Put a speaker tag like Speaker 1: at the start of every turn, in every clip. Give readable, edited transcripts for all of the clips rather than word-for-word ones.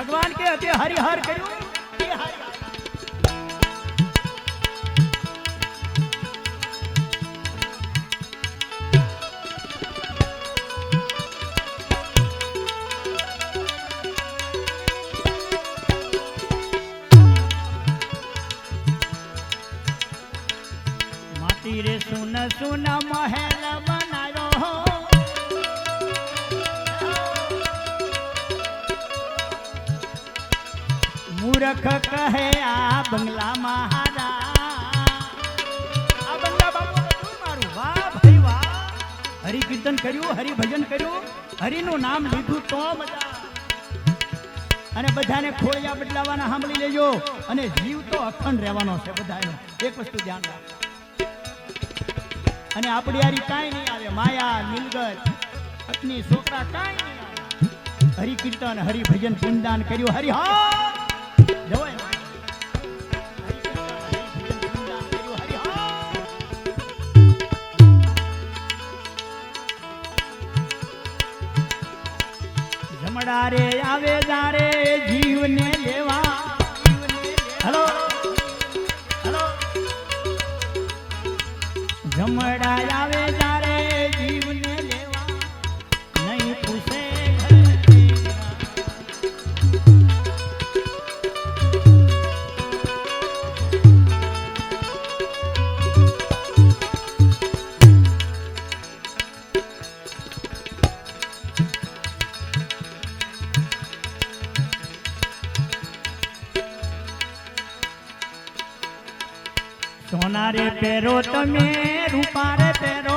Speaker 1: भगवान के हते हरिहर कर्યું એ હરિહર रे सुन सुन महल बनायो मूर्ख कहे आ बंगला महारा आ बंगला बाबू मारू वाह भाई वाह हरि कीर्तन कर्યું हरि भजन કર્યું હરિનું નામ લીધું તો મજા અને બધાને ખોળિયા બદલાવાના સાંભળી લેજો અને જીવ તો અખંડ રહેવાનો છે બધાનો એક વસ્તુ ધ્યાન રાખો અને આપણી યારી કાંઈ નહીં આવે માયા નીલગત પત્ની છોકરા કાંઈ નહીં આવે હરિ કીર્તન હરિ ભજન પુણ્યદાન કર્યું હરિ હા જવાય જમડા રે આવે જારે જીવને લેવા હેલો જમડા આવે જારે જીવને લેવા નહીં પૂછે સોના રે પહેરો તમે રૂપા રે પહેરો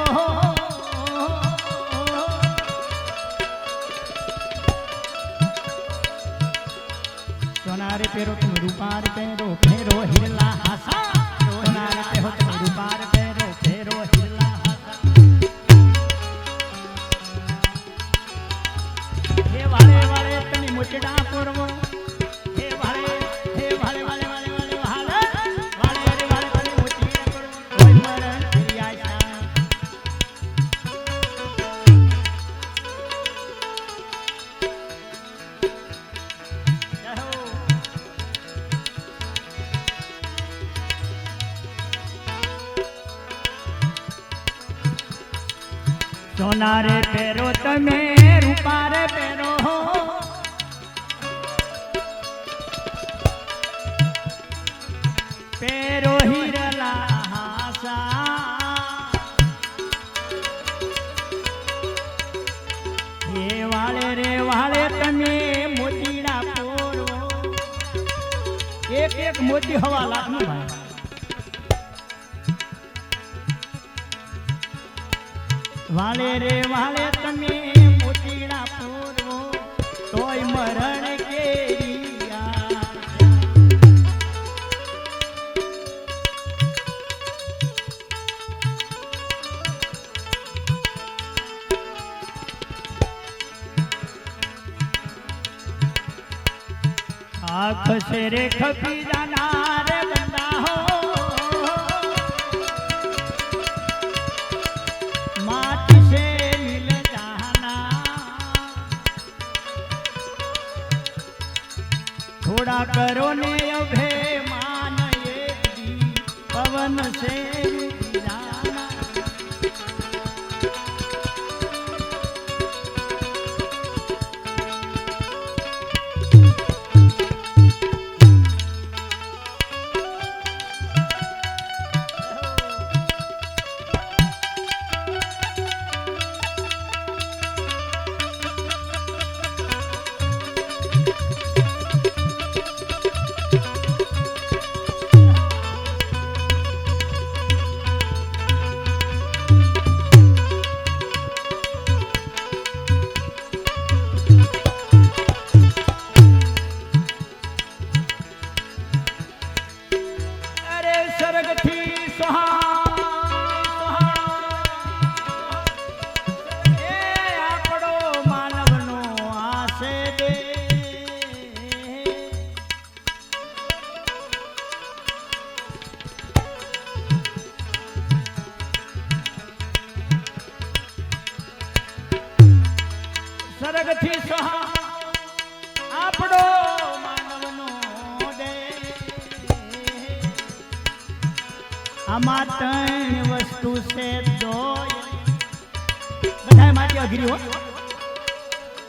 Speaker 1: સોના રે પહેરો તમે રૂપા રે પહેરો ફેરો હિરલા હાસા સોના રે પહેરો તમે રૂપા રે પહેરો ફેરો હિરલા હાસા હે વાળે વાળે તમે મોચડા પૂરવો હે વાળે વાળે વાળે સોના રે પહેરો તમે રૂપા રે પહેરો પહેરો હિરલા હાસા હે વાળે રે વાળે તમે મોતીડા પોરો એક એક મોતી હવા લાખનું ભાઈ વાલે રે વાલે તમે મોતીડા પૂરવો તોય મરણ કેરિયા આંખ સે રે ખપી જાનાર બંદા હો थोड़ा करो ने अभिमान एक दी पवन से जाना સરગથી સહા આપણો આમાં ત્રણ વસ્તુ છે બધા માટે અઘરી હો.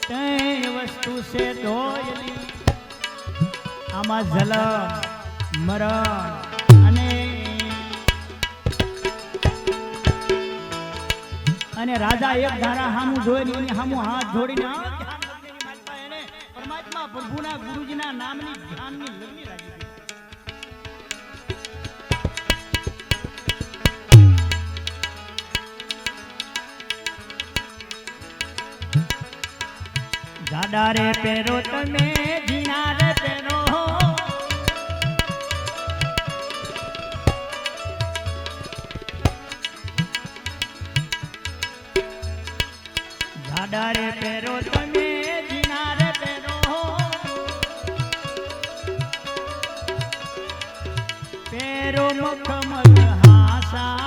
Speaker 1: ત્રણ વસ્તુ છે દોયલી, આમાં જલમ મરણ અને રાજા એક ધારા હામું જોઈને એની હામું હાથ જોડીને એને પરમાત્મા પ્રભુના ગુરુજીના નામની ધ્યાનની લગની રાખી દીધી. જાડા રે પેરો તમે જીણા રે પેરો, જાડા રે પેરો તમે જીણા રે પેરો, પેરો મખમલ હાસા,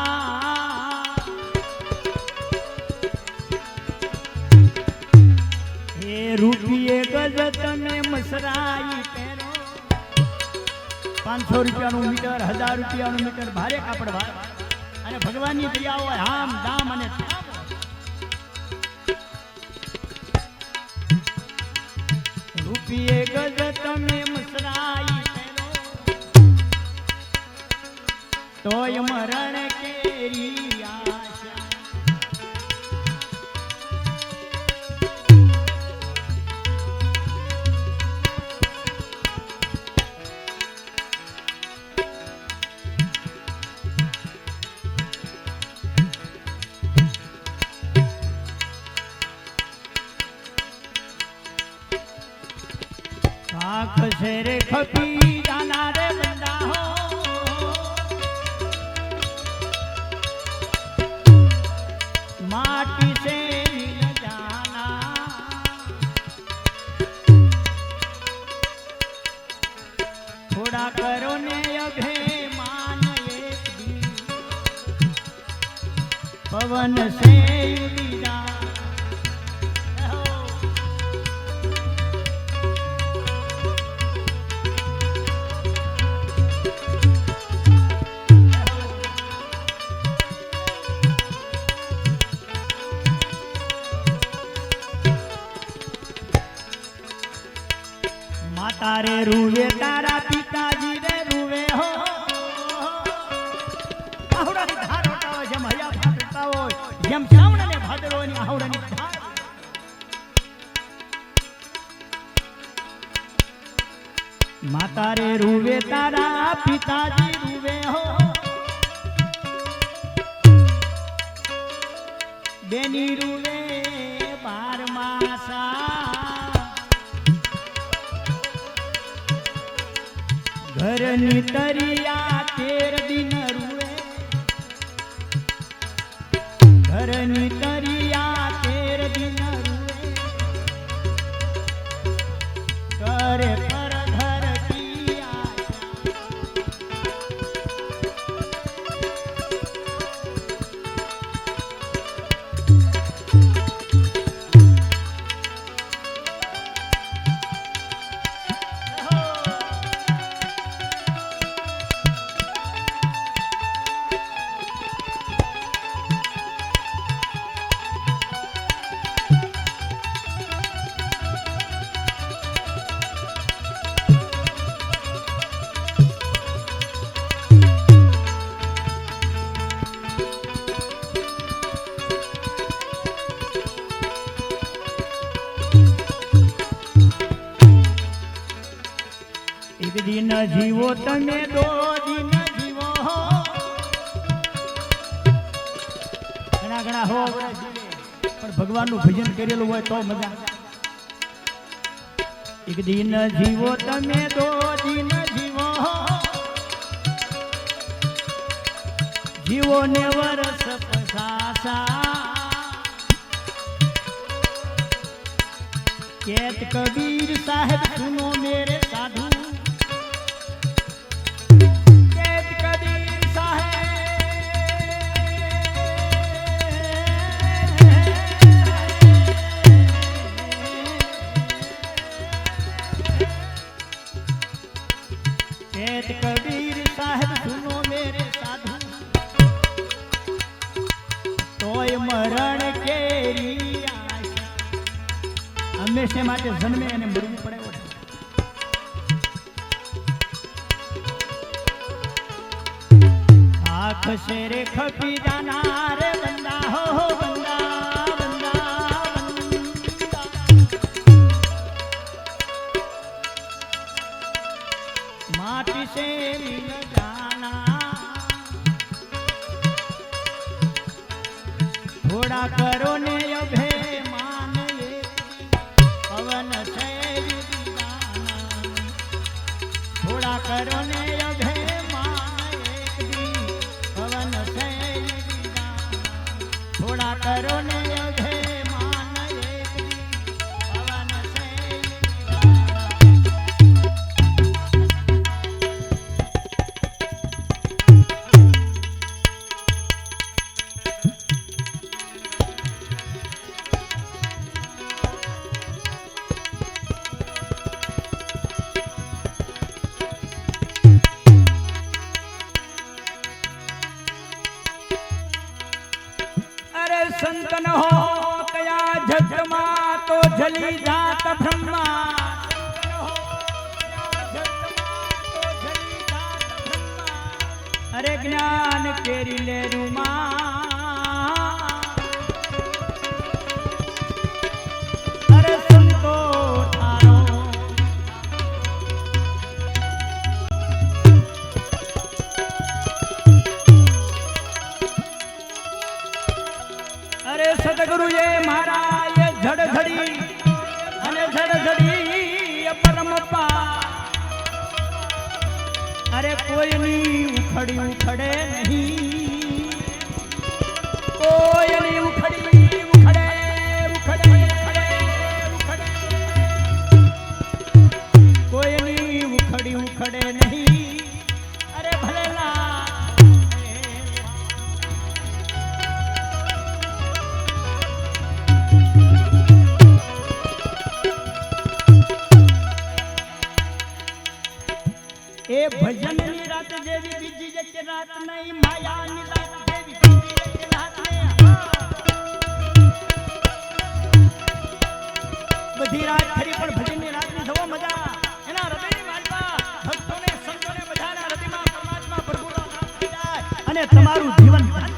Speaker 1: હે રૂપિયે ગજ તમે મસરાઈ પેરો. 500 રૂપિયાનું મીટર, 1000 રૂપિયાનું મીટર ભારે કાપડ ભાર અને ભગવાનની દયા હોય હામ દામ અને રૂપિયે ગજ તમે મસરાઈ પેરો, તોય મરણ કેરી આશા. આંખ से रे खपी जाना रे बंदा हो, माटी से मिल जाना, थोड़ा करो ने अभिमान एक दी, पवन से उड़ी जा. माता रे रूवे तारा पिताजी रे रूवे हो, आहुडानी धार होता હોય જેમ હૈયા ફાટતા હોય, જેમ શ્રાવણ ને ભાદરવાની આहुडाની ધાર. માતા રે રૂવે તારા પિતાજી રૂવે હો, બેની રૂવે 12 માસા, ઘરની તરિયા 13 દિન રૂવે, ઘરની તરિયા 13 દિન રૂવે, કરે પર ઘર કી એક દિન જીવો તમે 2 દિન જીવો હો, ઘણા ઘણા હો પણ ભગવાનનું ભજન કરેલું હોય તો મજા. એક દિન જીવો તમે 2 દિન જીવો હો, જીવો ને વરસ પસાસા, कहत कबीर साहब सुनो मेरे साधु, कहत कबीर साहब, कहत कबीर साहब सुनो मेरे साधु, સંદેશને માટે જન્મે અને મરવું પડે. આંખ શેરે ખપી જાના રે બંદા હો બંદા બંદા બંદા. માટી સે મિલ જાના થોડા કરો ને અભે માન પવન સે થોડા કરો ને અભે થોડા કરો ને અભિમાન એક પવન સે. संतन हो कया जगमा तो जली जात ब्रह्मा. अरे ज्ञान केरी ले रूमा अरे संतो थारो अरे सतगुरु ये मारा ये झड़झड़ी અને झड़झड़ी પરમપા. અરે કોઈની ઉખડી ઉખડે નહીં, કોઈની ઉખડી ઉખડે ઉખડે ઉખડે ઉખડે, કોઈની ઉખડી ઉખડે નહીં. અરે ભલેલા એ ભજનની રાત જેવી બીજી એક રાત નહીં, માયાની રાત જેવી બીજી એક રાત નહીં. બધી રાત ખરી પણ ભજનની રાતની જવો મજા. એના હૃદયની વાતમાં ભક્તોને સંતોને બધાના હૃદયમાં પરમાત્મા પ્રભુનો નામ થઈ જાય અને તમારું જીવન ભજન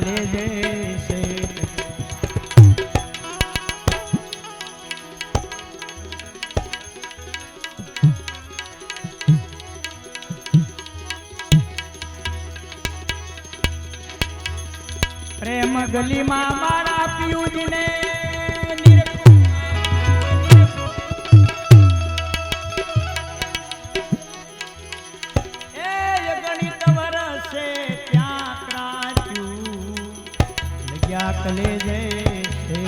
Speaker 1: कलेजे से प्रेम गली मारा पीयूज ने गणित वरसे क्या क्राचू लग्या कलेजे से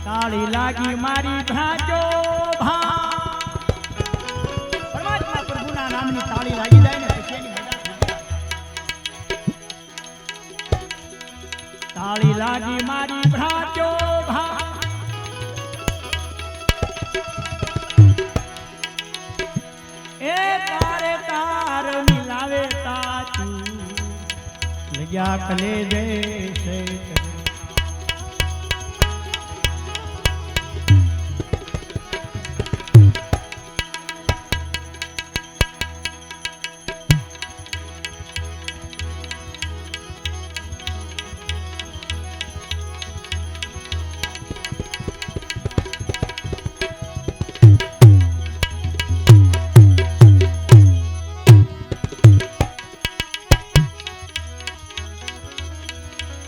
Speaker 1: ताली लागी मारी भाजो भा नामनी ताली लागी जाए ने પછી એની મજા તાળી લાગી મારી ભ્રાજો ભા એ તારે તાર મિલાવે તાચું લગ્યા કલેજે સે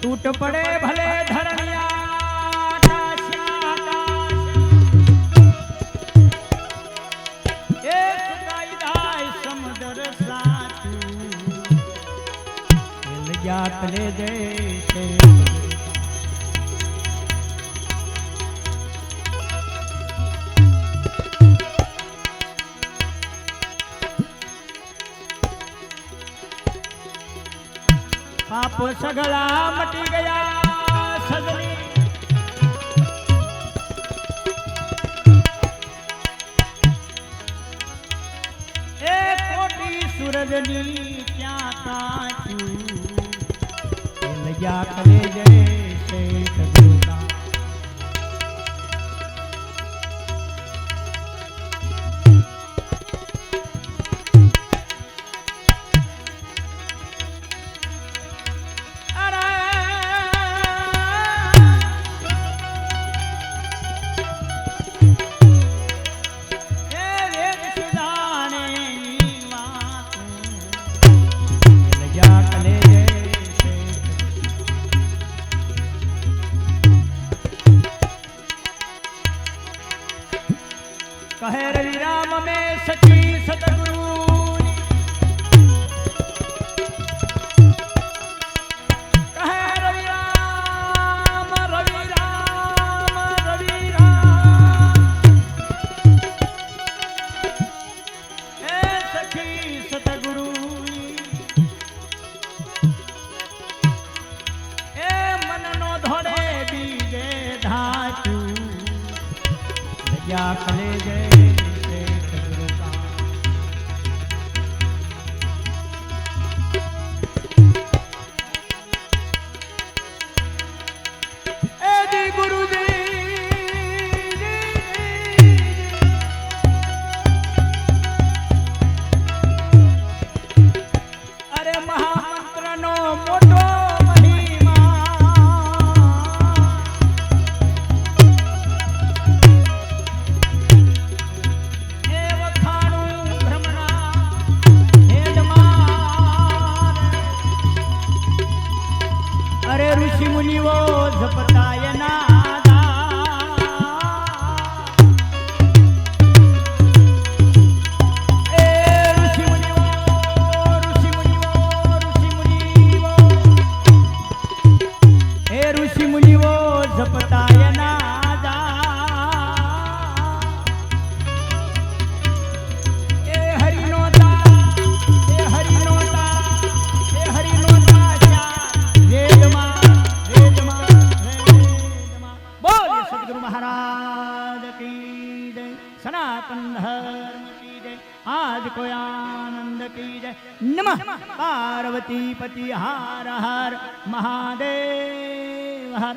Speaker 1: टूट पड़े भले धरनिया समुद्र साचू ले जैसे पाप सगला मटी गया सजनी एक कोटी सूरजनी क्या काचू लगा करे जैसे सगुना कहे रवि राम में सची सतगुरु कहे रवि राम रवि राम रवि राम हे सखी सतगुरु ए मन नो धोड़े बीजे धाचू लग्या कले जय ऋषि मुनि वो जपताय नादा ए ऋषि मुनि वो ऋषि मुनि वो ऋषि मुनि वो ए ऋषि मुनि वो जपताय नादा ए हरि नोता ए हरि नोता ए हरि नोता जा वेदमा महाराज की जय सनातन धर्म की जय आज को आनंद की जय नमः पार्वती पति हर हर महादेव हर